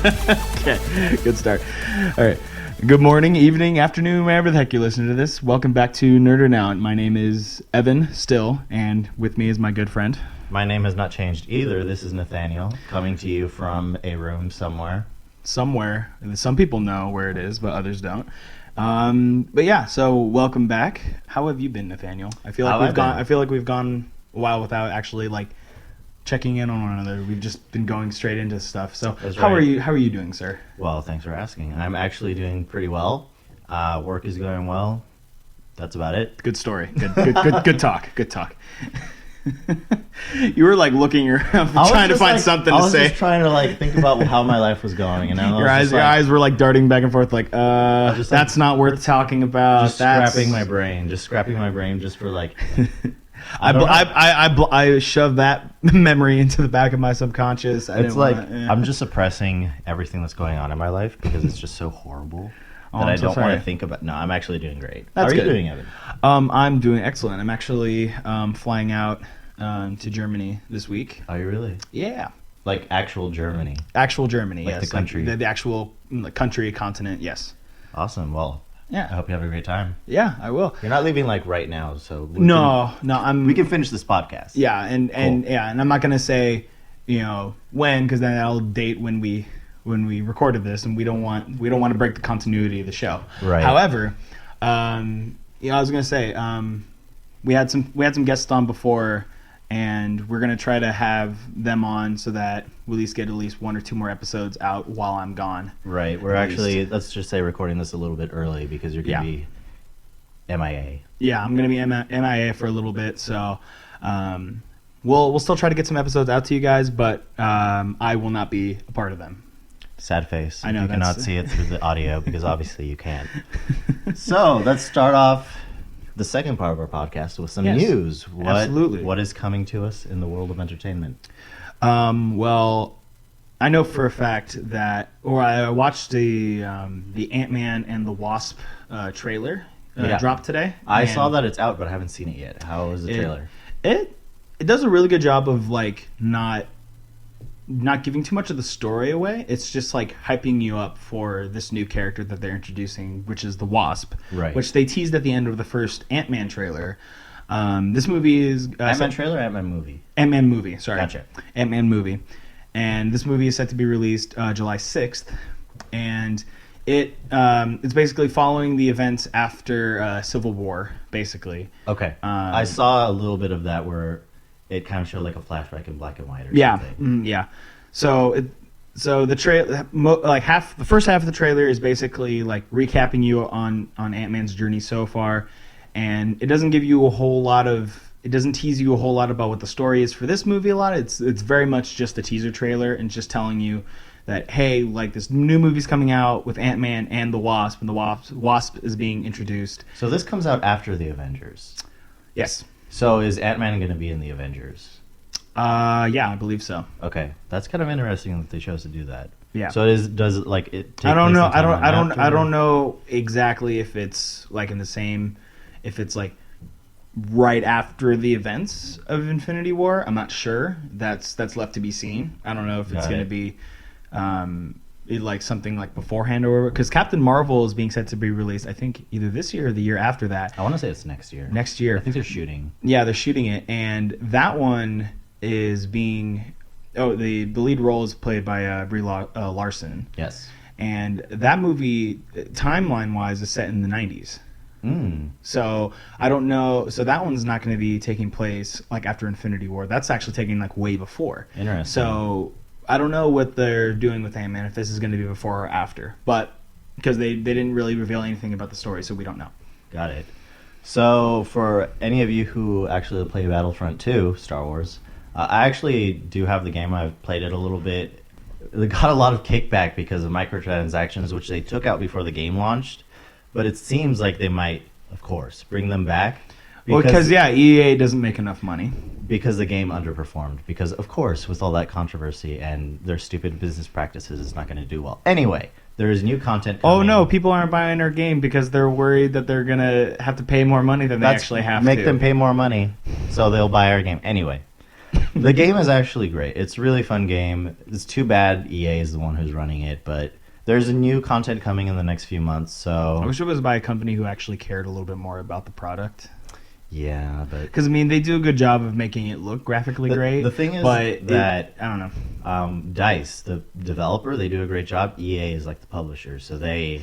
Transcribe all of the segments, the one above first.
Okay, good start. All right. Good morning, evening, afternoon, wherever the heck you're listening to this. Welcome back to Nerder Now. My name is Evan still, and with me is my good friend. My name has not changed either. This is Nathaniel, coming to you from a room somewhere. Somewhere. Some people know where it is, but others don't. But yeah, so welcome back. How have you been, Nathaniel? I feel like we've gone a while without actually checking in on one another. We've just been going straight into stuff. So how are you doing, sir? Well, thanks for asking. I'm actually doing pretty well. Work is going well. That's about it. Good story. Good talk. Good talk. You were looking around trying to find something to say. I was just trying to think about how my life was going, and your eyes were darting back and forth. That's not worth talking about. Just scrapping my brain just for I shoved that memory into the back of my subconscious. I'm just suppressing everything that's going on in my life because it's just so horrible that I don't want to think about. No, I'm actually doing great. How are you doing, Evan? I'm doing excellent. I'm actually flying out to Germany this week. Are you really? Yeah. Actual Germany? Actual Germany, yes. The country? The actual country, continent, yes. Awesome. Well, yeah. I hope you have a great time. Yeah, I will. You're not leaving right now, so we can finish this podcast. Yeah, and I'm not gonna say, when, because then that'll date when we recorded this, and we don't want to break the continuity of the show. Right. However, I was gonna say, we had some guests on before, and we're gonna try to have them on so that we'll at least one or two more episodes out while I'm gone. Right. We're actually, let's just say, recording this a little bit early because you're gonna be MIA. Yeah, I'm gonna be MIA for a little bit, so we'll still try to get some episodes out to you guys, but I will not be a part of them. Sad face. I know you cannot see it through the audio because obviously you can't. So let's start off the second part of our podcast with some news. Absolutely. What is coming to us in the world of entertainment? Well, I know for a fact that, I watched the Ant-Man and the Wasp trailer drop today. I saw that it's out, but I haven't seen it yet. How is the trailer? It does a really good job of not giving too much of the story away. It's just hyping you up for this new character that they're introducing, which is the Wasp, right? Which they teased at the end of the first Ant-Man trailer. This movie is Ant-Man trailer, or Ant-Man movie? Ant-Man movie. Sorry, gotcha. Ant-Man movie, and this movie is set to be released July 6th, and it's basically following the events after Civil War, basically. Okay, I saw a little bit of that where it kind of showed a flashback in black and white or something. Yeah. So the trailer, the first half of the trailer is basically recapping you on Ant-Man's journey so far, and it doesn't give you it doesn't tease you a whole lot about what the story is for this movie. It's very much just a teaser trailer and just telling you that, hey, this new movie's coming out with Ant-Man and the Wasp, and the Wasp is being introduced. So this comes out after the Avengers. Yes. So is Ant-Man going to be in the Avengers? Yeah, I believe so. Okay, that's kind of interesting that they chose to do that. Yeah. So does it take I don't know. I don't know exactly if it's in the same, if it's right after the events of Infinity War. I'm not sure. That's left to be seen. I don't know if it's going to be something beforehand, or because Captain Marvel is being set to be released, I think either this year or the year after that. I want to say it's next year. Next year. I think they're shooting. Yeah, they're shooting it, and that one is being the lead role is played by Brie Larson. Yes. And that movie, timeline wise, is set in the 90s. So I don't know. So that one's not going to be taking place after Infinity War. That's actually taking way before. Interesting. So I don't know what they're doing with Ant-Man, if this is going to be before or after, but because they didn't really reveal anything about the story, so we don't know. Got it. So for any of you who actually play Battlefront 2, Star Wars, I actually do have the game. I've played it a little bit. They got a lot of kickback because of microtransactions, which they took out before the game launched, but it seems like they might, of course, bring them back. Because EA doesn't make enough money. Because the game underperformed. Because, of course, with all that controversy and their stupid business practices, it's not going to do well. Anyway, there is new content coming. Oh, no, people aren't buying our game because they're worried that they're going to have to pay more money than they actually have to. Make them pay more money so they'll buy our game. Anyway, The game is actually great. It's a really fun game. It's too bad EA is the one who's running it, but there's a new content coming in the next few months, so I wish it was by a company who actually cared a little bit more about the product. yeah, but Because I mean, they do a good job of making it look graphically great. the thing is but that I don't know. DICE, the developer, they do a great job. EA is like the publisher, so they're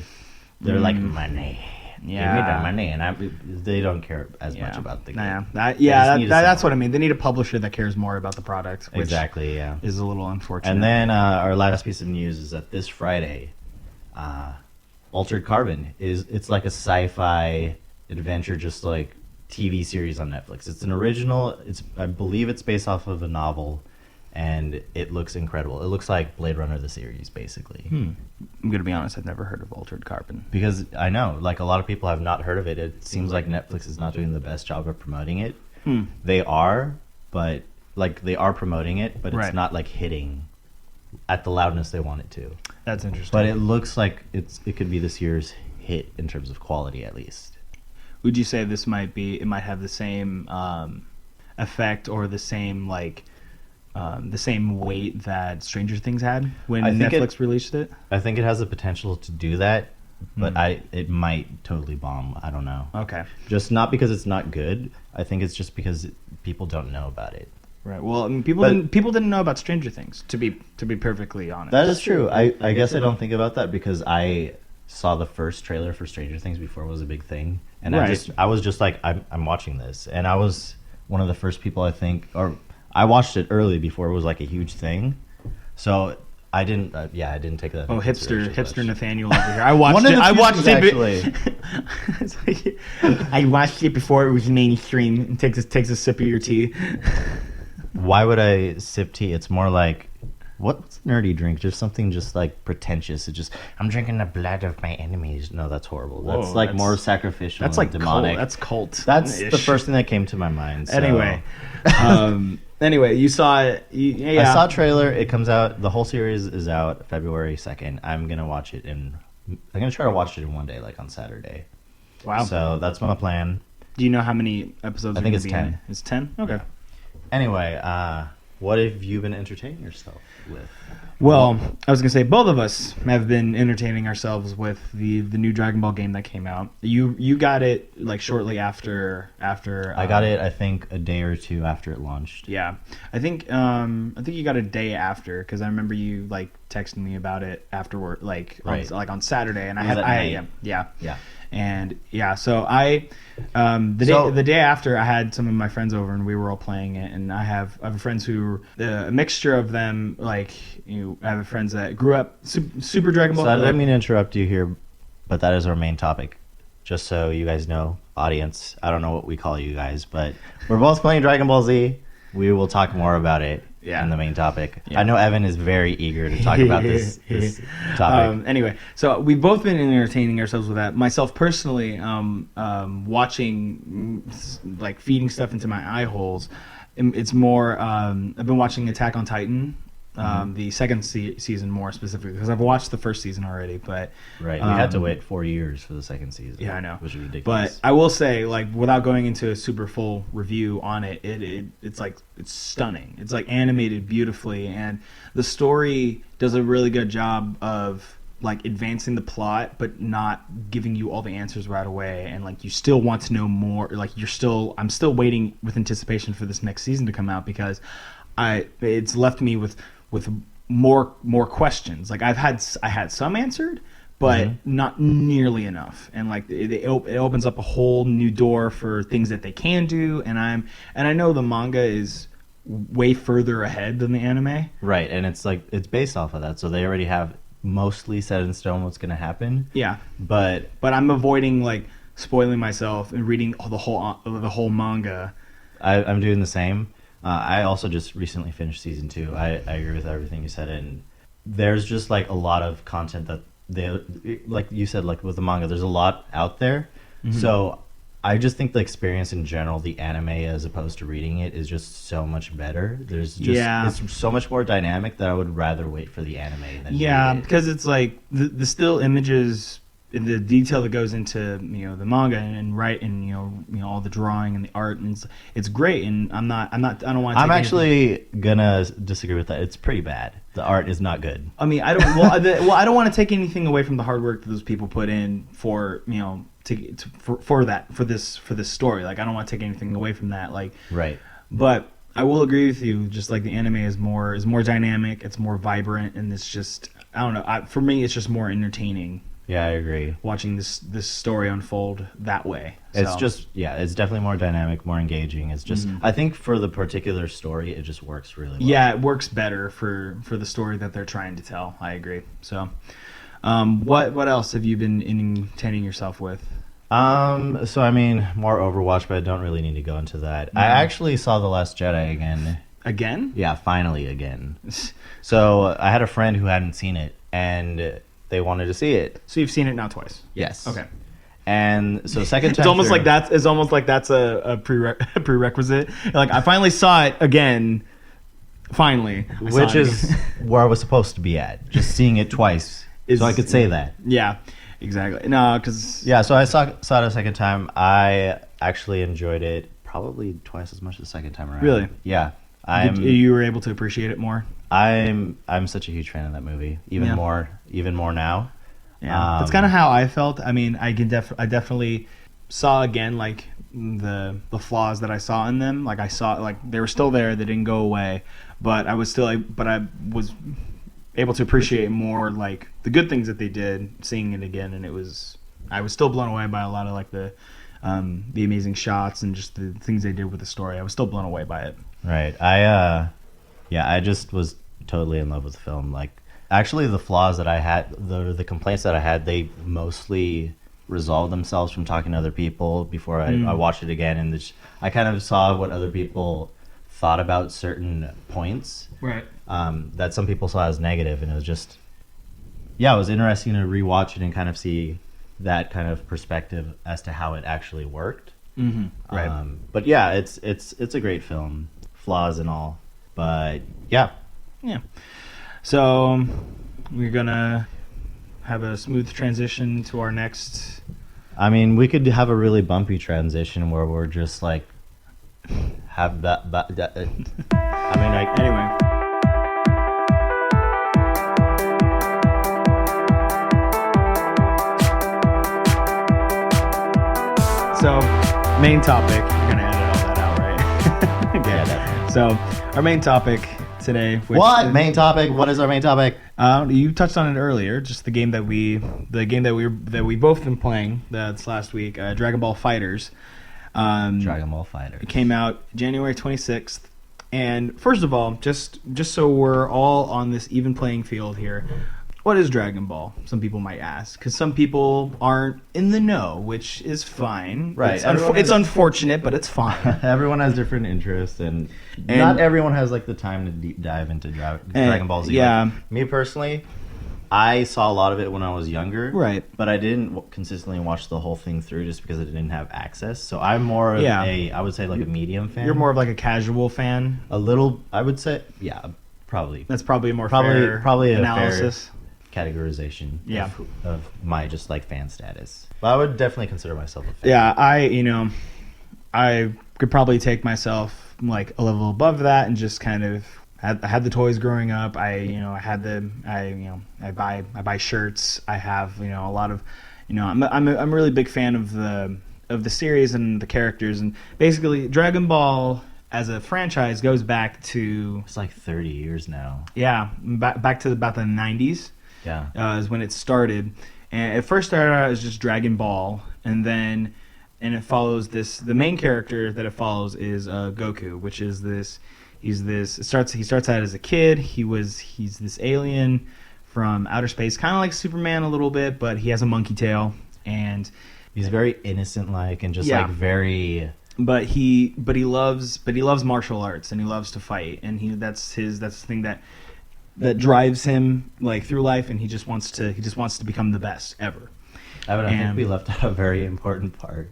like money. Yeah. Give me the money, and they don't care as much about the game. That's what I mean. They need a publisher that cares more about the product, which Exactly, yeah. is a little unfortunate. And then our last piece of news is that this Friday, Altered Carbon it's like a sci-fi adventure, just like TV series on Netflix. It's an original. I believe it's based off of a novel, and it looks incredible. It looks like Blade Runner the series, basically. I'm gonna be honest. I've never heard of Altered Carbon. Because I know, like, a lot of people have not heard of it. It seems like Netflix is not doing the best job of promoting it. They are, but like they are promoting it, but it's not like hitting at the loudness they want it to. That's interesting. But it looks like it could be this year's hit in terms of quality, at least. Would you say this might have the same effect or the same the same weight that Stranger Things had when Netflix released it? I think it has the potential to do that, but it might totally bomb. I don't know. Okay. Just not because it's not good. I think it's just because people don't know about it. Right. Well, I mean, people didn't know about Stranger Things. To be perfectly honest, that is true. I guess I don't think about that because I saw the first trailer for Stranger Things before it was a big thing, and I was just like, I'm watching this, and I was one of the first people, I think, or I watched it early before it was like a huge thing, so I didn't take that. Oh, hipster Nathaniel over here. I watched it. I watched it actually. I watched it before it was mainstream. And takes a sip of your tea. Why would I sip tea? It's more like, what's nerdy drink? Just something just like pretentious. It's just, I'm drinking the blood of my enemies. No, that's horrible. That's more sacrificial. That's like demonic. Cult. That's the first thing that came to my mind. So. Anyway, you saw it. Yeah. I saw a trailer. It comes out. The whole series is out February 2nd. I'm gonna watch it I'm gonna try to watch it in one day, like on Saturday. Wow. So that's my plan. Do you know how many episodes? I think it's 10. It's 10. Okay. Yeah. Anyway, what have you been entertaining yourself with? Well, I was gonna say both of us have been entertaining ourselves with the new Dragon Ball game that came out. You got it like shortly after. I got it, I think, a day or two after it launched. Yeah, I think you got a day after because I remember you like texting me about it afterward, on Saturday, and So I the day after I had some of my friends over and we were all playing it, and I have friends who a mixture of them, like, I have friends that grew up Super Dragon Ball. So I didn't mean to interrupt you here, but that is our main topic. Just so you guys know, audience, I don't know what we call you guys, but we're both playing Dragon Ball Z. We will talk more about it in the main topic. Yeah. I know Evan is very eager to talk about this topic. Anyway, so we've both been entertaining ourselves with that. Myself personally, watching, like, feeding stuff into my eye holes. It's more, I've been watching Attack on Titan. The second season more specifically, because I've watched the first season already, but we had to wait 4 years for the second season. Yeah, I know, which is ridiculous. But I will say, like, without going into a super full review on it, it's stunning. It's like animated beautifully, and the story does a really good job of like advancing the plot, but not giving you all the answers right away, and like you still want to know more. Like I'm still waiting with anticipation for this next season to come out because it's left me with more questions. Like I had some answered, but not nearly enough. And like it opens up a whole new door for things that they can do. And I know the manga is way further ahead than the anime. Right, and it's based off of that, so they already have mostly set in stone what's going to happen. Yeah, but I'm avoiding like spoiling myself and reading the whole manga. I'm doing the same. I also just recently finished season 2. I agree with everything you said, and there's just like a lot of content that like you said, like with the manga, there's a lot out there. So I just think the experience in general, the anime as opposed to reading it, is just so much better. It's so much more dynamic that I would rather wait for the anime than read it. Because it's like the still images the detail that goes into the manga and write and all the drawing and the art, and it's great. And I don't want to. I'm actually gonna disagree with that. It's pretty bad. The art is not good. I mean, I don't. Well, I don't want to take anything away from the hard work that those people put in for for this story. Like, I don't want to take anything away from that. Like, right. But I will agree with you. Just like the anime is more dynamic, it's more vibrant, and it's just, I don't know. For me, it's just more entertaining. Yeah, I agree. Watching this story unfold that way. So. It's just, it's definitely more dynamic, more engaging. It's just, I think for the particular story, it just works really well. Yeah, it works better for the story that they're trying to tell. I agree. So, what else have you been entertaining yourself with? So I mean, more Overwatch, but I don't really need to go into that. I actually saw The Last Jedi again. Again? Yeah, finally again. So I had a friend who hadn't seen it, and they wanted to see it. So you've seen it now twice? Yes. Okay. And so second time it's almost like that's a prerequisite. Like, I finally saw it again. Finally. Which is where I was supposed to be at. Just seeing it twice. So I could say that. Yeah. Exactly. No, because... Yeah, so I saw it a second time. I actually enjoyed it probably twice as much the second time around. Really? Yeah. You were able to appreciate it more? I'm such a huge fan of that movie. Even more now. Yeah. That's kind of how I felt. I mean, I definitely saw again, like, the flaws that I saw in them. Like, I saw, like, they were still there. They didn't go away. But I was able to appreciate more, like, the good things that they did, seeing it again, and I was still blown away by a lot of, like, the amazing shots and just the things they did with the story. I was still blown away by it. Right. I just was totally in love with the film. Like, actually, the flaws that I had, the complaints that I had, they mostly resolved themselves from talking to other people before I watched it again, and I kind of saw what other people thought about certain points. Right. That some people saw as negative, and it was just, it was interesting to rewatch it and kind of see that kind of perspective as to how it actually worked. Mm-hmm. Right. But yeah, it's a great film, flaws and all. But yeah. So we're gonna have a smooth transition to our next. I mean, we could have a really bumpy transition where we're just like have that. I mean, like anyway. So, main topic. You're gonna edit all that out, right? Yeah, definitely. So, our main topic today. Main topic? What is our main topic? You touched on it earlier. Just the game that we both been playing this last week. Dragon Ball FighterZ. Dragon Ball FighterZ. It came out January 26th. And first of all, just so we're all on this even playing field here. What is Dragon Ball? Some people might ask, because some people aren't in the know, which is fine. Right. It's unfortunate, but it's fine. Everyone has different interests, and not everyone has like the time to deep dive into Dragon Ball Z. Yeah. Like, me personally, I saw a lot of it when I was younger. Right. But I didn't consistently watch the whole thing through just because I didn't have access. So I'm more of I would say like a medium fan. You're more of like a casual fan. A little, I would say, probably. That's probably a more fair analysis. Fair categorization yeah. of my just like fan status. But I would definitely consider myself a fan. Yeah, I could probably take myself like a level above that and just kind of I had the toys growing up. I buy shirts. I have, a lot of, I'm a really big fan of the series and the characters, and basically Dragon Ball as a franchise goes back to, it's like 30 years now. Yeah, back to about the 90s. Yeah. Is when it started. And it first started out as just Dragon Ball, and it follows the main character that it follows is Goku, which is he starts out as a kid. He's this alien from outer space, kind of like Superman a little bit, but he has a monkey tail, and he's very innocent like and just like very but he loves martial arts, and he loves to fight, and that's the thing that drives him like through life, and he just wants to become the best ever. I think we left out a very important part.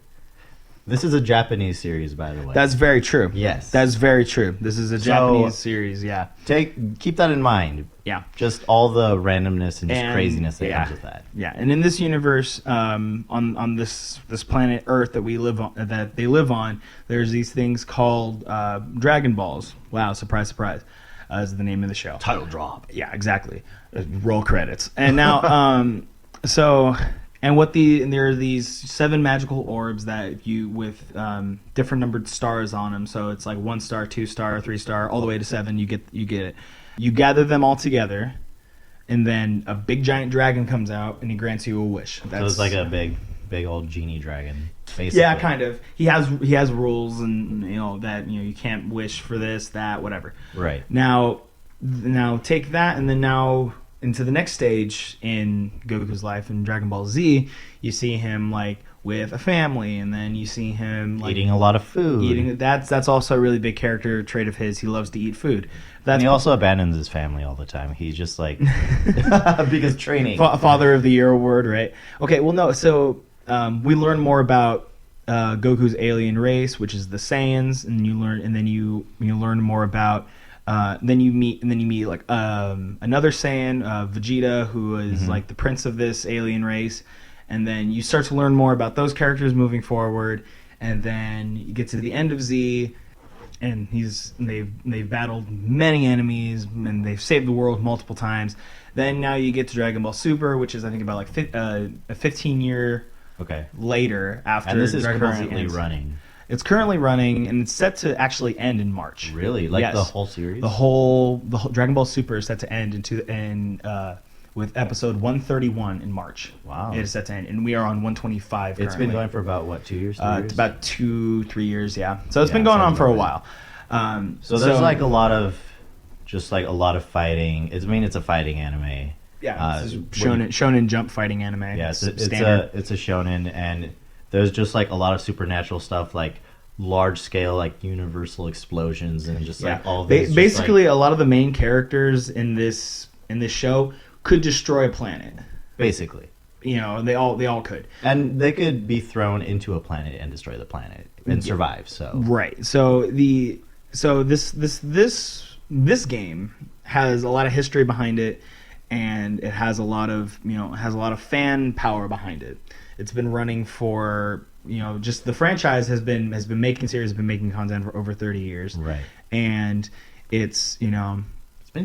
This is a Japanese series, by the way. That's very true. Yes. That's very true. This is a Japanese series, yeah. Keep that in mind. Yeah. Just all the randomness and just And, craziness that yeah. comes with that. Yeah, and in this universe, on this planet Earth that we live on, that they live on, there's these things called Dragon Balls. Wow, surprise, surprise, is the name of the show. Title drop. Yeah, exactly. Roll credits. And now, there are these 7 magical orbs that you with different numbered stars on them. So it's like 1 star, 2 star, 3 star, all the way to 7. You get it. You gather them all together, and then a big giant dragon comes out and he grants you a wish. So it's like a big old genie dragon. Basically. Yeah, kind of. He has rules, and that you can't wish for this, that, whatever. Right. Now take that, and then now into the next stage in Goku's life in Dragon Ball Z, you see him like with a family, and then you see him like eating a lot of food. That's also a really big character trait of his. He loves to eat food. And he also abandons his family all the time. He's just like because training. Father of the Year award, right? Okay, well no, so we learn more about Goku's alien race, which is the Saiyans, and you learn more about then you meet like another Saiyan, Vegeta, who is like the prince of this alien race, and then you start to learn more about those characters moving forward, and then you get to the end of Z, and they've battled many enemies, and they've saved the world multiple times. Then now you get to Dragon Ball Super, which is I think about like a 15-year later after. And this is Dragon currently Ball Z ends. running. It's currently running, and it's set to actually end in March. Really? Like the whole series? The whole Dragon Ball Super is set to end with episode 131 in March. Wow. It is set to end, and we are on 125 currently. It's been going for about, what, 2 years? 3 years? It's about 2-3 years, yeah. So it's been going on for a while. So there's like a lot of fighting. It's a fighting anime. Yeah, this is shonen jump fighting anime. Yeah, it's a shonen, and there's just like a lot of supernatural stuff, like large scale, like universal explosions, and just like all these. Basically, a lot of the main characters in this show could destroy a planet. Basically, they all could, and they could be thrown into a planet and destroy the planet and survive. So right. So this game has a lot of history behind it, and it has a lot of fan power behind it. It's been running for just the franchise has been making content for over 30 years, right? And it's been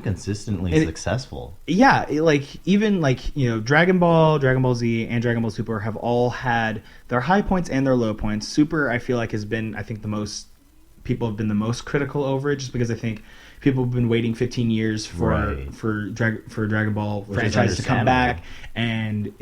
consistently successful. Yeah, Dragon Ball Z, and Dragon Ball Super have all had their high points and their low points. Super, I feel like, has been people have been the most critical over it, just because I think people have been waiting 15 years for Dragon Ball franchise to come back, and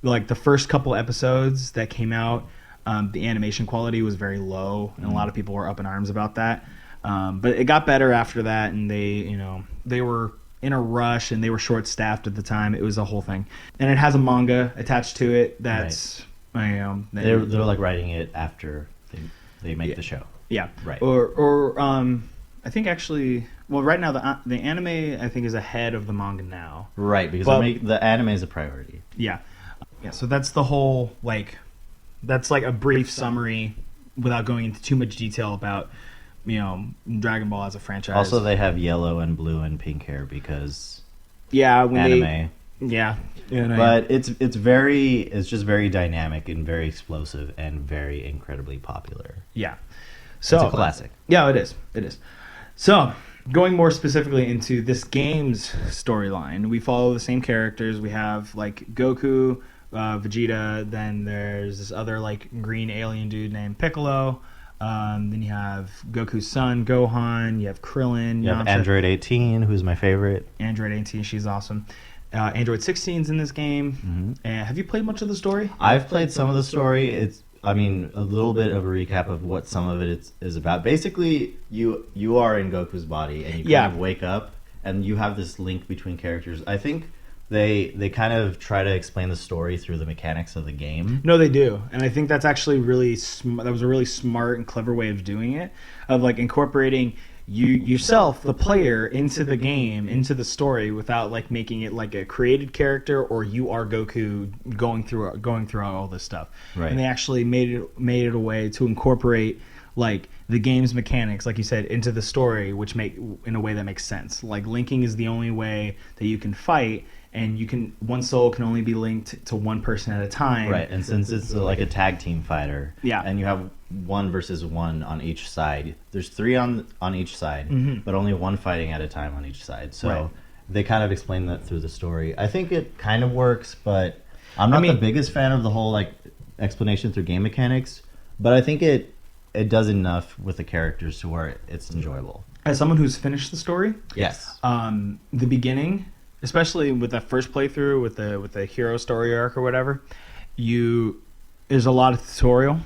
like the first couple episodes that came out, the animation quality was very low, and a lot of people were up in arms about that. But it got better after that, and they were in a rush, and they were short-staffed at the time. It was a whole thing, and it has a manga attached to it. That's they're like writing it after they make the show. Yeah, right. Or I think actually, well, right now the anime I think is ahead of the manga now. Right, because the anime is a priority. Yeah. Yeah, so that's the whole, that's like a brief summary without going into too much detail about, Dragon Ball as a franchise. Also, they have yellow and blue and pink hair because anime. But it's just very dynamic and very explosive and very incredibly popular. Yeah. So it's a classic. Yeah, it is. It is. So, going more specifically into this game's storyline, we follow the same characters. We have like Goku, Vegeta, then there's this other like green alien dude named Piccolo, then you have Goku's son Gohan, you have Krillin, you have Android 18, who's my favorite. Android 18, she's awesome. Android 16's in this game. And have you played much of the story? I've played some of the story. It's a little bit of a recap of what some of it is about. Basically, you are in Goku's body, and you kind of wake up, and you have this link between characters. I think they kind of try to explain the story through the mechanics of the game. No, they do, and I think that's actually really that was a really smart and clever way of doing it, of like incorporating you yourself, the player, into the game, into the story, without like making it like a created character, or you are Goku going through all this stuff. Right. And they actually made it a way to incorporate like the game's mechanics, like you said, into the story, which make in a way that makes sense. Like linking is the only way that you can fight, and one soul can only be linked to one person at a time. Right, and since it's like a tag team fighter, Yeah. and you have 1 versus 1 on each side. There's 3 on each side, but only 1 fighting at a time on each side. So Right. they kind of explain that through the story. I think it kind of works, but I'm not the biggest fan of the whole like explanation through game mechanics. But I think it does enough with the characters to where it's enjoyable. As someone who's finished the story, Yes. the beginning, especially with that first playthrough with the hero story arc or whatever, there's a lot of tutorial.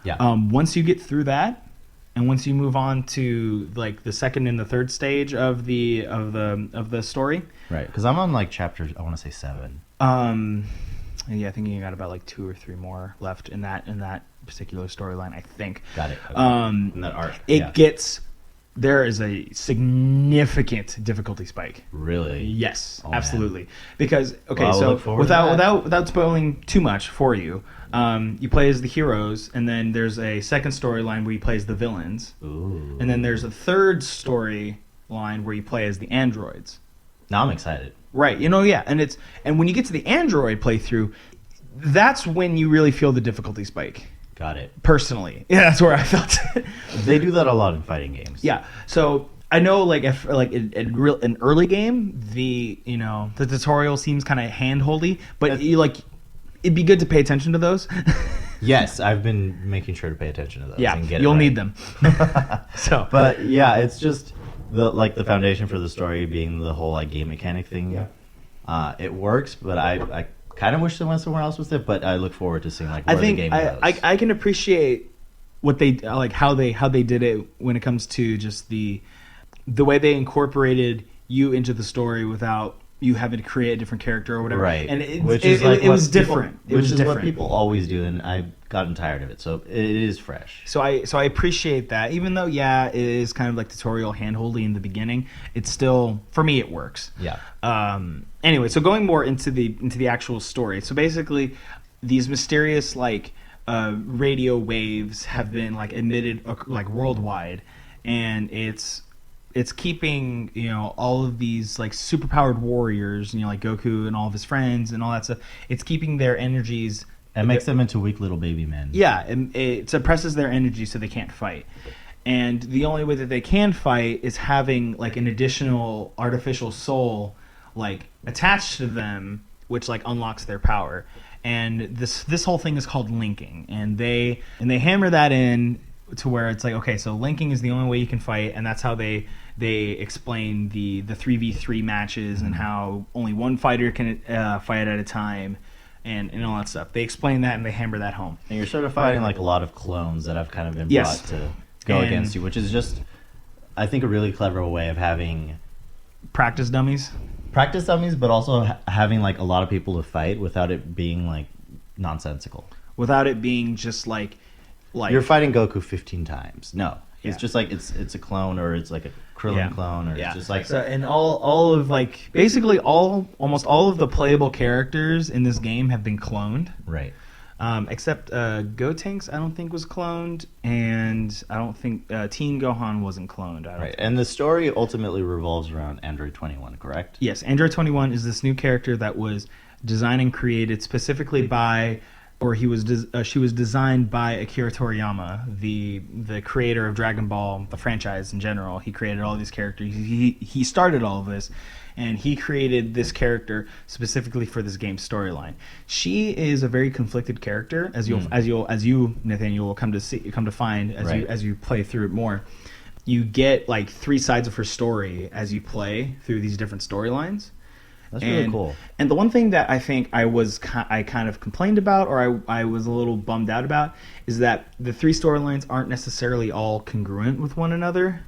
Yeah. Once you get through that, and once you move on to like the second and the third stage of the story, Right. Because I'm on like chapter, I want to say 7. yeah, I think you got about like 2 or 3 more left in that particular storyline, I think. Got it. Okay. In that arc. There is a significant difficulty spike. Really? Yes, Oh, absolutely. Because Well, so look forward to that. without spoiling too much for you, you play as the heroes, and then there's a second storyline where you play as the villains, Ooh. and then there's a third storyline where you play as the androids. Now I'm excited. Right, yeah, and when you get to the android playthrough, that's when you really feel the difficulty spike. Got it. Personally, yeah, that's where I felt it. They do that a lot in fighting games. Yeah, so I know, like, if like an early game, the tutorial seems kind of hand-holdy, but it'd be good to pay attention to those. Yes, I've been making sure to pay attention to those. Yeah, and get you'll it right. need them. So, But yeah, it's just the foundation for the story being the whole like game mechanic thing. Yeah. It works, but I kind of wish they went somewhere else with it. But I look forward to seeing like where the game goes. I can appreciate what they like how they did it when it comes to just the way they incorporated you into the story without you having to create a different character or whatever. Right. And it was different. It was different. What people always do, and I've gotten tired of it. So it is fresh. So I appreciate that. Even though it is kind of like tutorial handholdy in the beginning, it's still, for me, it works. Yeah. Anyway, so going more into the actual story. So basically, these mysterious radio waves have been like emitted like worldwide, and it's keeping all of these like superpowered warriors, like Goku and all of his friends and all that stuff. It's keeping their energies. It makes them into weak little baby men. Yeah, and it suppresses their energy so they can't fight. And the only way that they can fight is having like an additional artificial soul like attached to them, which like unlocks their power. And this whole thing is called linking, and they hammer that in to where it's like, okay, so linking is the only way you can fight, and that's how they explain the 3v3 matches and how only one fighter can fight at a time. And all that stuff. They explain that and they hammer that home. And you're sort of fighting like a lot of clones that have kind of been Yes. brought to go against you, which is just, I think, a really clever way of having Practice dummies. practice dummies, but also having like a lot of people to fight without it being like nonsensical. Without it being just like You're fighting Goku 15 times. No. Yeah. It's just like it's a clone, or it's like a Krillin clone, or it's just like so. And all of like basically almost all of the playable characters in this game have been cloned. right. Except Gotenks, I don't think was cloned, and I don't think Teen Gohan wasn't cloned. I don't Right. think. And the story ultimately revolves around Android 21, correct? Yes, Android 21 is this new character that was designed and created specifically by, or she was designed by Akira Toriyama, the creator of Dragon Ball, the franchise in general. He created all these characters. He started all of this, and he created this character specifically for this game's storyline. She is a very conflicted character, as you Nathaniel will come to find as you play through it more. You get like 3 sides of her story as you play through these different storylines. That's really cool. And the one thing that I think I kind of complained about, or I was a little bummed out about, is that the 3 storylines aren't necessarily all congruent with one another.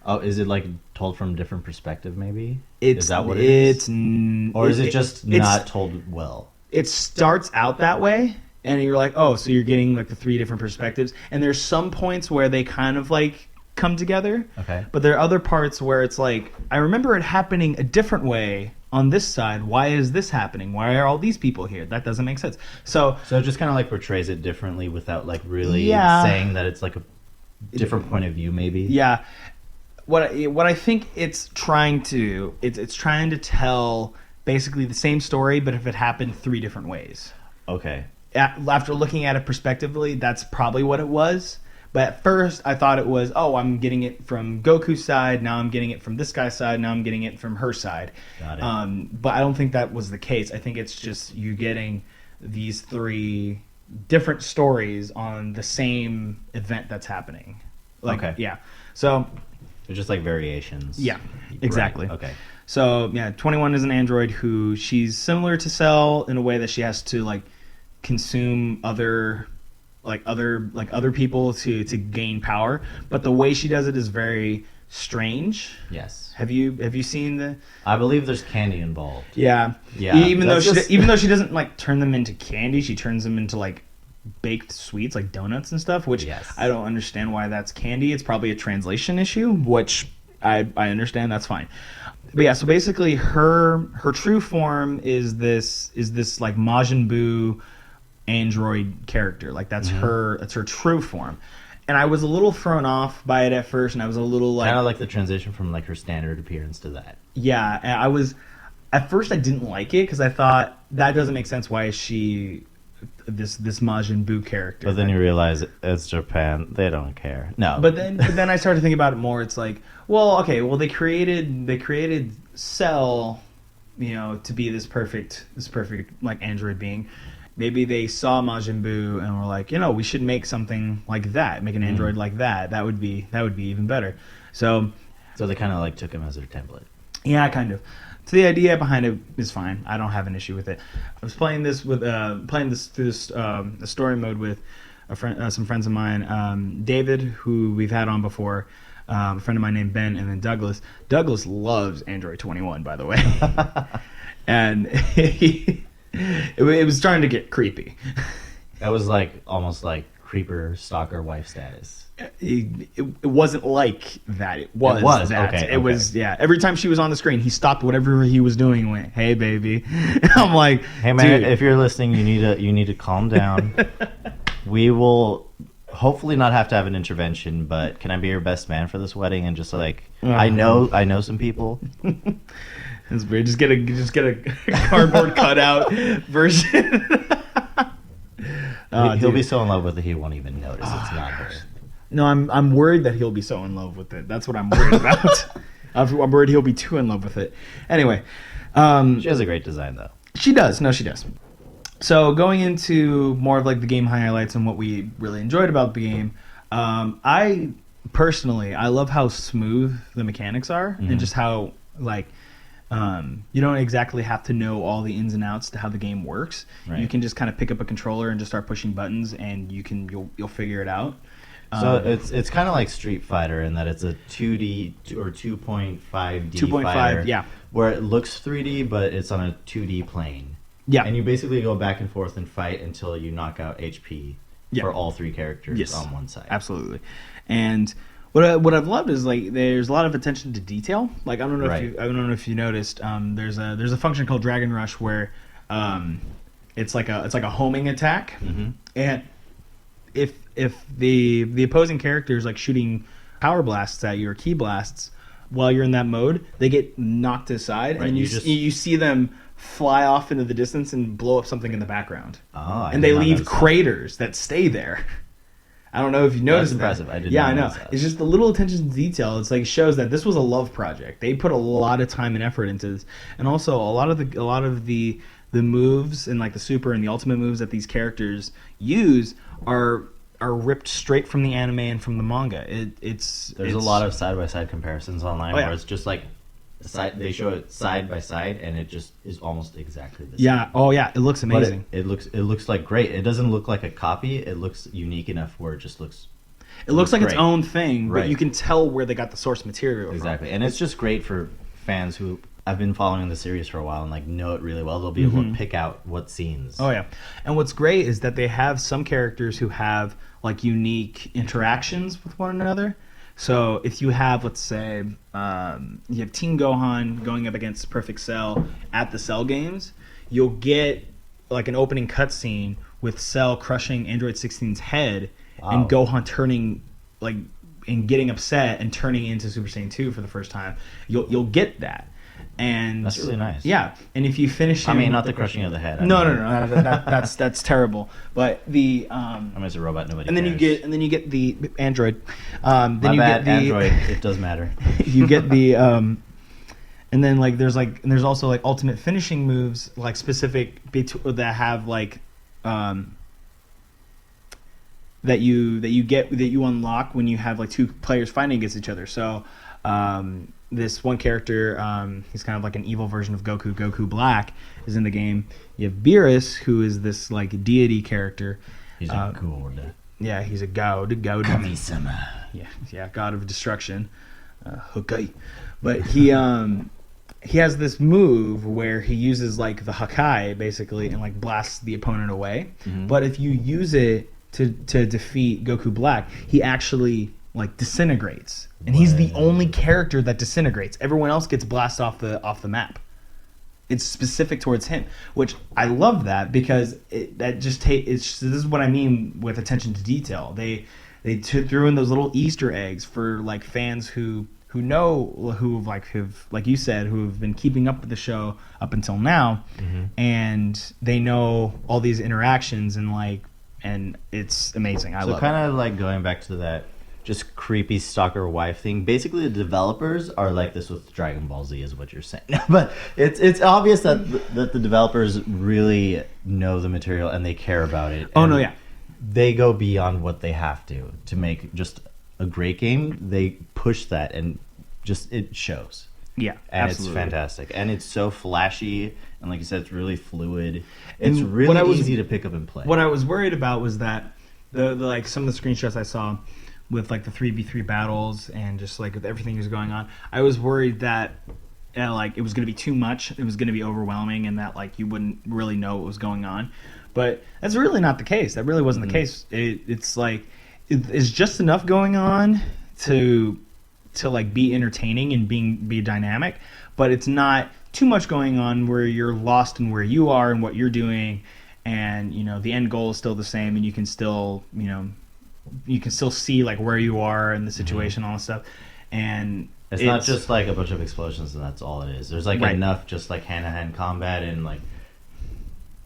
Oh, is it like told from a different perspective? Maybe Is that what it is? Or is it just not it's, told well? It starts out that way, and you're like, oh, so you're getting like the 3 different perspectives. And there's some points where they kind of like come together. Okay. But there are other parts where it's like, I remember it happening a different way on this side. Why is this happening? Why are all these people here? That doesn't make sense. So it just kind of like portrays it differently without like really Yeah. saying that it's like a different point of view, maybe. yeah, what I think it's trying to it's trying to tell basically the same story, but if it happened 3 different ways. Okay. After looking at it prospectively, that's probably what it was. But at first, I thought it was, oh, I'm getting it from Goku's side. Now I'm getting it from this guy's side. Now I'm getting it from her side. Got it. But I don't think that was the case. I think it's just you getting these 3 different stories on the same event that's happening. Okay. Yeah. So, They're just like variations. yeah, exactly. Right. Okay. So, yeah, 21 is an android who she's similar to Cell in a way that she has to, like, consume other people to gain power, but the way she does it is very strange. Yes. Have you seen the? I believe there's candy involved. Yeah. Yeah, Even though that's just- even though she doesn't like turn them into candy, she turns them into like baked sweets, like donuts and stuff. Which Yes. I don't understand why that's candy. It's probably a translation issue, which I understand. That's fine. But yeah, so basically her true form is this like Majin Buu android character. Like that's her true form. And I was a little thrown off by it at first, and I was a little like Kind of like the transition from like her standard appearance to that. yeah, and I was at first I didn't like it because I thought that doesn't make sense. Why is she this Majin Buu character? But then you realize it's Japan. They don't care. No. But then I started thinking about it more. It's like, well, okay, well they created Cell, to be this perfect like android being. Maybe they saw Majin Buu and were like, we should make something like that, make an android like that. That would be even better. So they kind of like took him as their template. yeah, kind of. So the idea behind it is fine. I don't have an issue with it. I was playing this through this the story mode with some friends of mine, David, who we've had on before, a friend of mine named Ben, and then Douglas. Douglas loves Android 21, by the way, and it was starting to get creepy. That was like almost like creeper stalker wife status. It wasn't like that. It was that. Okay, It was, yeah. Every time she was on the screen, he stopped whatever he was doing and went, "Hey, baby." I'm like, Hey man, dude. if you're listening, you need to calm down. We will hopefully not have to have an intervention, but can I be your best man for this wedding? And just like I know some people. It's weird. Just get a cardboard cutout version. He'll be so in love with it he won't even notice it's not her. No, I'm worried that he'll be so in love with it. That's what I'm worried about. I'm worried he'll be too in love with it. Anyway, She has a great design though. she does. No, she does. So going into more of like the game highlights and what we really enjoyed about the game, I love how smooth the mechanics are and just how like you don't exactly have to know all the ins and outs to how the game works. Right. You can just kind of pick up a controller and just start pushing buttons, and you'll figure it out. So it's kind of like Street Fighter in that it's a 2D or 2.5D 2.5, fighter, yeah. where it looks 3D but it's on a 2D plane. Yeah. And you basically go back and forth and fight until you knock out HP for all 3 characters on one side. Absolutely. And what I've loved is like there's a lot of attention to detail. Like I don't know if you noticed. There's a function called Dragon Rush where it's like a homing attack, and if the opposing character is like shooting power blasts at you or key blasts while you're in that mode, they get knocked aside, and you see them fly off into the distance and blow up something in the background. And they leave craters that stay there. I don't know if you noticed that. That's impressive. I did Yeah, not I know. notice that. It's just the little attention to detail. It's like it shows that this was a love project. They put a lot of time and effort into this, and also a lot of the moves and like the super and the ultimate moves that these characters use are ripped straight from the anime and from the manga. There's a lot of side by side comparisons online where it's just like they show it side by side and it just is almost exactly the same. Yeah. Oh yeah. It looks amazing. But it looks like great. It doesn't look like a copy. It looks unique enough where it just looks. It looks like great. its own thing, but Right. you can tell where they got the source material from. Exactly, and it's just great for fans who have been following the series for a while and like know it really well. They'll be able to pick out what scenes. Oh yeah. And what's great is that they have some characters who have like unique interactions with one another. So if you have, let's say, you have Team Gohan going up against Perfect Cell at the Cell games, you'll get like an opening cutscene with Cell crushing Android 16's head and Gohan turning like and getting upset and turning into Super Saiyan 2 for the first time. You'll get that. And that's really nice. Yeah, and if you finish him, I mean, not the crushing of the head. No, that's terrible. But the I mean, it's a robot. Nobody. And then cares. you get the Android. My bad, Android. It does matter. You get the and then there's also like ultimate finishing moves like specific that have like that you unlock when you have like two players fighting against each other. So this one character, he's kind of like an evil version of Goku. Goku Black is in the game. You have Beerus, who is this like deity character. He's a god. Yeah, he's a god. Kami-sama. Yeah, god of destruction. Hokai. But he has this move where he uses like the Hakai basically and like blasts the opponent away. Mm-hmm. But if you use it to defeat Goku Black, he actually like disintegrates. And he's the only character that disintegrates. Everyone else gets blasted off the map. It's specific towards him, which I love that because this is what I mean with attention to detail. They threw in those little Easter eggs for like fans who have like you said, who have been keeping up with the show up until now, mm-hmm. and they know all these interactions and it's amazing. I love it. So kind of like going back to that just creepy stalker wife thing. Basically, the developers are like this with Dragon Ball Z, is what you're saying. But it's obvious that the developers really know the material and they care about it. Oh no, yeah. They go beyond what they have to make just a great game. They push that and just it shows. Yeah, and absolutely. It's fantastic, and it's so flashy, and like you said, it's really fluid. It's really easy to pick up and play. What I was worried about was that the like some of the screenshots I saw with like the 3v3 battles and just like with everything that was going on, I was worried that like it was going to be too much, it was going to be overwhelming, and that like you wouldn't really know what was going on. But that's really not the case. That really wasn't the case. It's like it's just enough going on to like be entertaining and be dynamic, but it's not too much going on where you're lost in where you are and what you're doing, and the end goal is still the same, and you can still see like where you are in the situation, all that stuff. And it's not just like a bunch of explosions and that's all it is. There's like enough just like hand-to-hand combat and like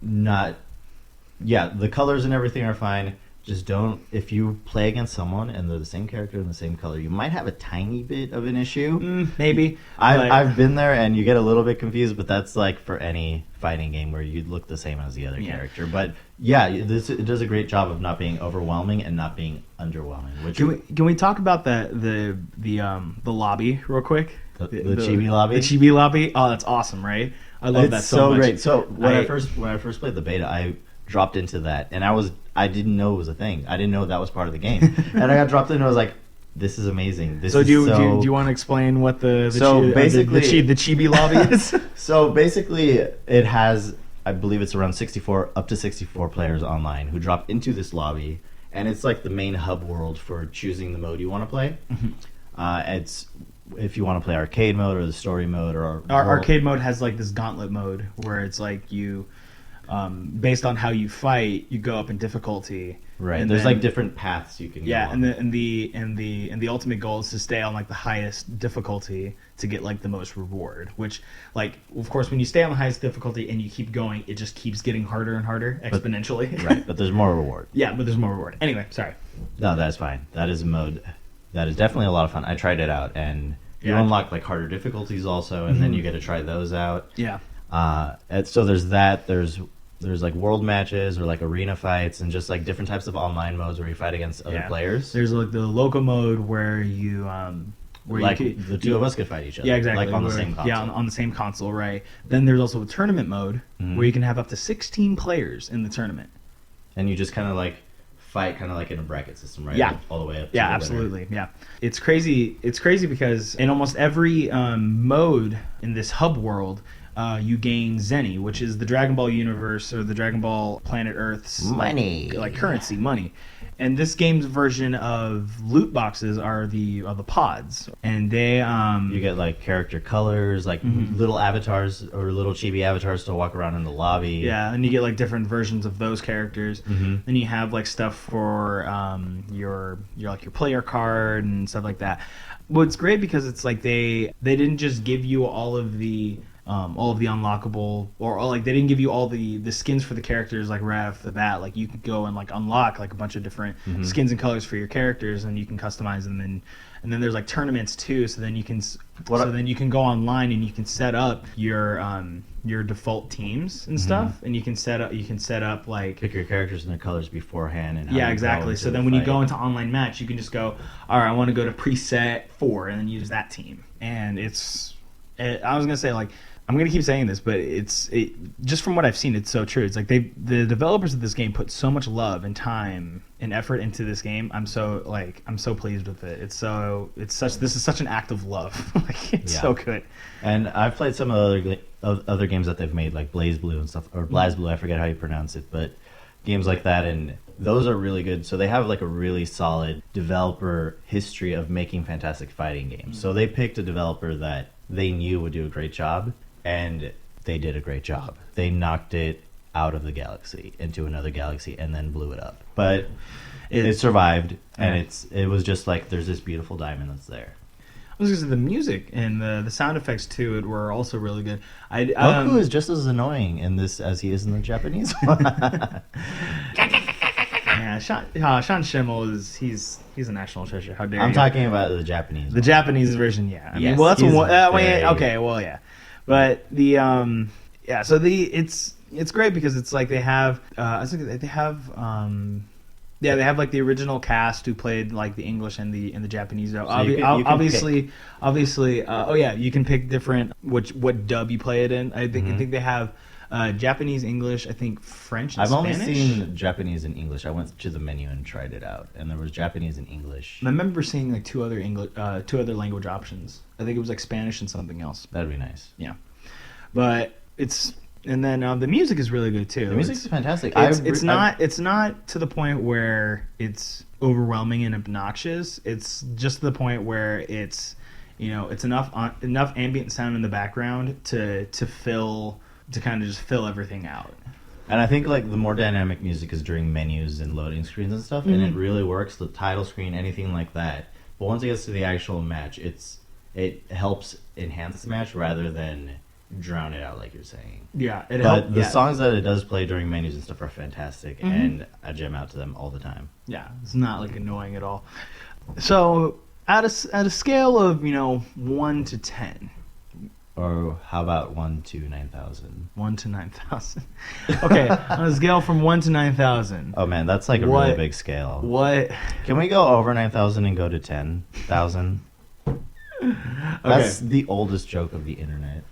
the colors and everything are fine. Just don't, if you play against someone and they're the same character and the same color, you might have a tiny bit of an issue. Maybe. I've been there and you get a little bit confused, but that's like for any fighting game where you look the same as the other character. But yeah, it does a great job of not being overwhelming and not being underwhelming. Can we talk about the lobby real quick? The chibi lobby? The chibi lobby? Oh, that's awesome, right? I love that so much. Great. So when I first played the beta, I dropped into that, and I didn't know it was a thing. I didn't know that was part of the game, and I got dropped in, and I was like, "This is amazing." Do you want to explain what the chibi lobby is? So basically, it has, I believe it's around up to 64 players online who drop into this lobby, and it's like the main hub world for choosing the mode you want to play. Mm-hmm. It's if you want to play arcade mode or the story mode or our arcade mode has like this gauntlet mode where it's like you. Based on how you fight, you go up in difficulty. Right. And there's like different paths you can go on. and the ultimate goal is to stay on like the highest difficulty to get like the most reward. Which, like, of course, when you stay on the highest difficulty and you keep going, it just keeps getting harder and harder exponentially. Right. But there's more reward. Yeah, but there's more reward. Anyway, sorry. No, that's fine. That is a mode that is definitely a lot of fun. I tried it out, and you unlock like harder difficulties also, and then you get to try those out. Yeah. And so there's that. There's like world matches or like arena fights and just like different types of online modes where you fight against other players. There's like the local mode where you the two of us could fight each other. Yeah, exactly. Like on the same console. Yeah, on the same console, right. Then there's also a tournament mode where you can have up to 16 players in the tournament. And you just kind of like fight kind of like in a bracket system, right? Yeah. All the way up to the absolutely. Winner. Yeah. It's crazy because in almost every mode in this hub world, you gain Zenny, which is the Dragon Ball universe or the Dragon Ball Planet Earth's Money. like currency, money. And this game's version of loot boxes are the pods, and they You get like character colors, like little avatars or little chibi avatars to walk around in the lobby. yeah, and you get like different versions of those characters. Mhm. Then you have like stuff for your like your player card and stuff like that. Well, it's great because it's like they didn't just give you all of the unlockable or like they didn't give you all the skins for the characters like right off the bat. Like you could go and like unlock like a bunch of different skins and colors for your characters, and you can customize them. And then there's like tournaments too. So then you can then you can go online and you can set up your default teams and stuff, and you can set up like Pick your characters and their colors beforehand. And how yeah, you exactly. go into So then the when you fight. go into online match, you can just go, all right, I want to go to preset 4 and then use that team. And I was gonna say like. I'm gonna keep saying this, but just from what I've seen, it's so true. It's like the developers of this game put so much love and time and effort into this game. I'm so pleased with it. This is such an act of love. Like it's so good. And I've played some of the other games that they've made, like Blaze Blue and stuff, or BlazBlue. I forget how you pronounce it, but games like that, and those are really good. So they have like a really solid developer history of making fantastic fighting games. So they picked a developer that they knew would do a great job. And they did a great job. They knocked it out of the galaxy into another galaxy and then blew it up. But it survived, and it was just like there's this beautiful diamond that's there. I was gonna say the music and the sound effects to it were also really good. Goku is just as annoying in this as he is in the Japanese one. Yeah, Sean Schimmel he's a national treasure. How dare you? I'm talking about the Japanese. The Japanese version, yeah. I mean, Yes, well, that's he's one. very- Okay, well, yeah, but so it's great because it's like they have I think they have they have like the original cast who played like the English and the Japanese. So you can obviously, you can pick different what dub you play it in. I think they have. Japanese, English, I think French and I've Spanish. only seen Japanese and English. I went to the menu and tried it out, and there was Japanese and English. I remember seeing like two other language options. I think it was like Spanish and something else. That'd be nice. Yeah, but the music is really good too. The music's fantastic. It's not to the point where it's overwhelming and obnoxious. It's just to the point where it's enough ambient sound in the background to kind of just fill everything out. And I think like the more dynamic music is during menus and loading screens and stuff, and it really works. The title screen, anything like that. But once it gets to the actual match, it helps enhance the match rather than drown it out, like you're saying. Yeah, the songs that it does play during menus and stuff are fantastic, and I jam out to them all the time. Yeah, it's not like annoying at all. So at a scale of 1 to 10. Or how about 1 to 9,000? 1 to 9,000. Okay, on a scale from 1 to 9,000. Oh man, that's like a really big scale. What? Can we go over 9,000 and go to 10,000? That's the oldest joke of the internet.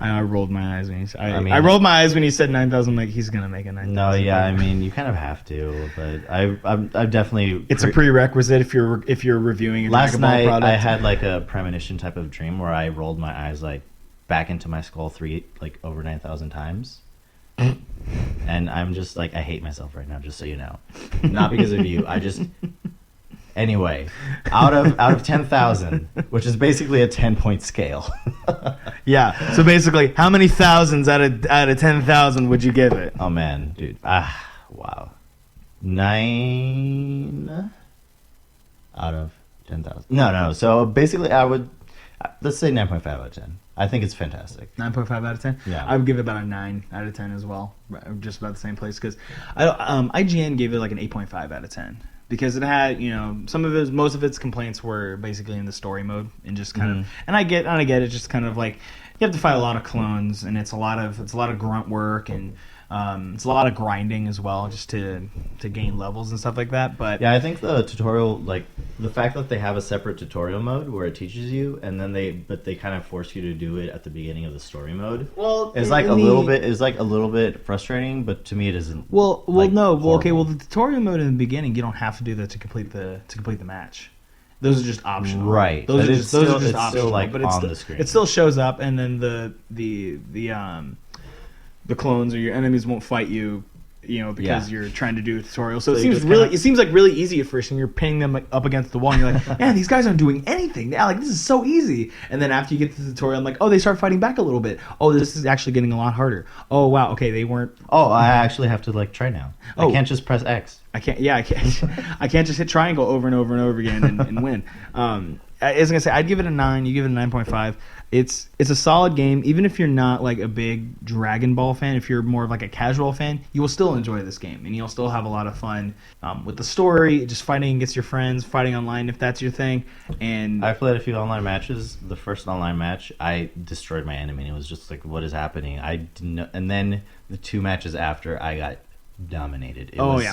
I rolled my eyes when I rolled my eyes when he said 9,000. Like he's gonna make a 9,000. No, yeah, I mean you kind of have to, but I've definitely. It's a prerequisite if you're reviewing a Last Dragon Ball night product. I had like a premonition type of dream where I rolled my eyes like back into my skull over 9,000 times, and I'm just like I hate myself right now. Just so you know, not because of you. Anyway, out of 10,000, which is basically a 10-point scale. Yeah. So basically, how many thousands out of 10,000 would you give it? Oh man, dude. Wow. 9 out of 10,000. No. So basically, let's say 9.5 out of 10. I think it's fantastic. 9.5 out of 10. Yeah. I would give it about a 9 out of 10 as well. Just about the same place because IGN gave it like an 8.5 out of 10. Because it had, most of its complaints were basically in the story mode and just kind of, and I get it, just kind of like you have to fight a lot of clones and it's a lot of grunt work and it's a lot of grinding as well, just to gain levels and stuff like that. But yeah, I think the tutorial, like the fact that they have a separate tutorial mode where it teaches you, and then they kind of force you to do it at the beginning of the story mode. Well, it's like a little bit frustrating, but to me it isn't. Okay. Well, the tutorial mode in the beginning, you don't have to do that to complete the match. Those are just optional. Right. Those But are it's just still- those are just it's still, optional. like, but on the screen. It still shows up, and then the clones or your enemies won't fight you. Because you're trying to do a tutorial. So you it seems like really easy at first, and you're pinning them like, up against the wall, and you're like, man, these guys aren't doing anything. They're like, this is so easy. And then after you get to the tutorial, I'm like, oh, they start fighting back a little bit. Oh, this is actually getting a lot harder. Oh, wow, okay, they weren't. Oh, I actually have to like try now. Oh. I can't just press X. I can't. Yeah, I can't. I can't just hit triangle over and over and over again and win. I was gonna say I'd give it a 9. You give it a 9.5. It's a solid game, even if you're not like a big Dragon Ball fan. If you're more of like a casual fan, you will still enjoy this game, and you'll still have a lot of fun with the story, just fighting against your friends, fighting online if that's your thing. And I've played a few online matches. The first online match, I destroyed my enemy. And it was just like, what is happening? I didn't know. And then the 2 matches after, I got dominated. It was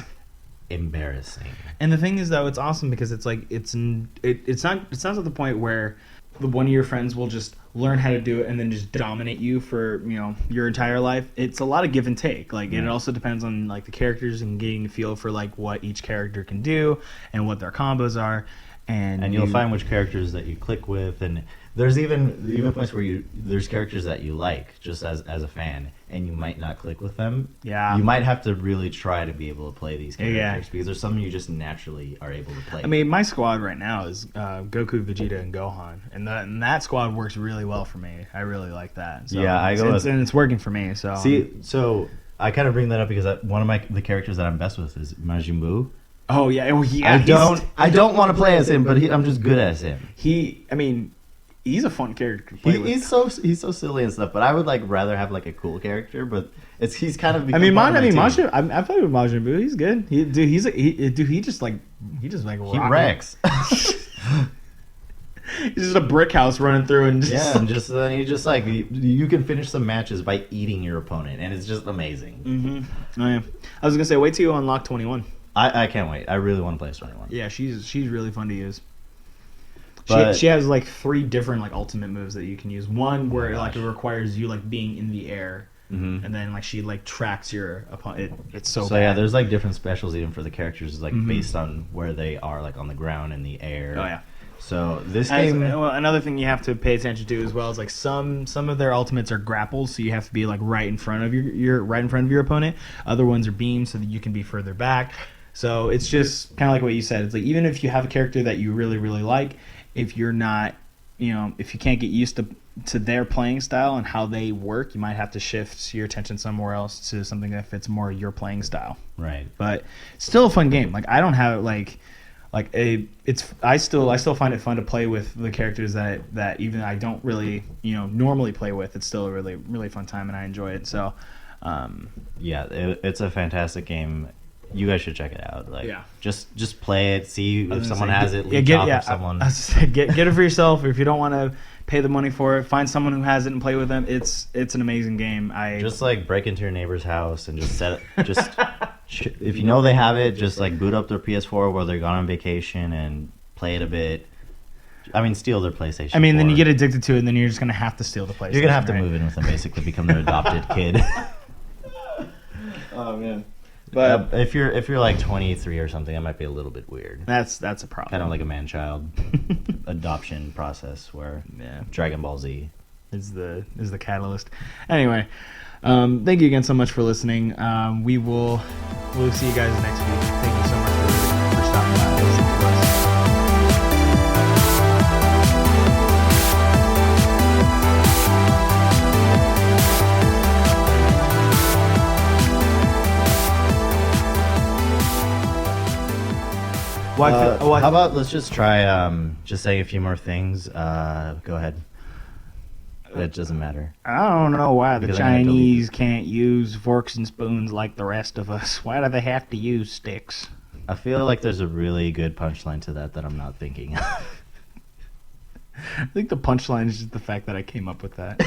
embarrassing. And the thing is, though, it's awesome because it's like it's not to the point where one of your friends will just learn how to do it and then just dominate you for your entire life. It's a lot of give and take. Like it also depends on like the characters and getting a feel for like what each character can do and what their combos are. And you'll find which characters that you click with, and there's even points where there's characters that you like just as a fan, and you might not click with them. Yeah, you might have to really try to be able to play these characters because there's some you just naturally are able to play. I mean, my squad right now is Goku, Vegeta, and Gohan, and that squad works really well for me. I really like that. So yeah, and it's working for me. So so I kind of bring that up because one of the characters that I'm best with is Majin Buu. Oh yeah, I don't want to play as him, but I'm just good as him. He's a fun character to play with. He's so silly and stuff, but I would like rather have like a cool character. But he's kind of. I've played with Majin Buu. He's good. He just wrecks. He's just a brick house running through and then he just like you can finish some matches by eating your opponent, and it's just amazing. Mm-hmm. Oh yeah. I was gonna say wait till you unlock 21. I can't wait. I really want to play 21. Yeah, she's really fun to use. But she has like 3 different like ultimate moves that you can use. One where like it requires you like being in the air, and then like she like tracks your opponent. It's so bad. Yeah, there's like different specials even for the characters, like based on where they are, like on the ground, in the air. Oh yeah. So this game. Well, another thing you have to pay attention to as well is like some of their ultimates are grapples, so you have to be like right in front of your opponent. Other ones are beams, so that you can be further back. So it's just kind of like what you said. It's like even if you have a character that you really really like, if you're not, if you can't get used to their playing style and how they work, you might have to shift your attention somewhere else to something that fits more your playing style. Right. But it's still a fun game. Like I don't have I still find it fun to play with the characters that even I don't really normally play with. It's still a really really fun time and I enjoy it. So it's a fantastic game. You guys should check it out. Like, yeah. Just play it. See if someone has it. Someone. Get it for yourself. If you don't want to pay the money for it, find someone who has it and play with them. It's an amazing game. Just like break into your neighbor's house and just set it. Just if you know they have it, just like boot up their PS4 while they're gone on vacation and play it a bit. I mean, steal their PlayStation. I mean, then you get addicted to it, and then you're just gonna have to steal the PlayStation. You're gonna have to move in with them, basically, become their adopted kid. Oh man. But if you're like 23 or something, that might be a little bit weird. That's a problem. Kind of like a man-child adoption process where Dragon Ball Z is the catalyst. Anyway, thank you again so much for listening. We'll see you guys next week. Thank you so much for stopping by and listening to us. How about let's just try just saying a few more things. Go ahead. It doesn't matter. I don't know why the Chinese can't use forks and spoons like the rest of us. Why do they have to use sticks? I feel like there's a really good punchline to that I'm not thinking of. I think the punchline is just the fact that I came up with that.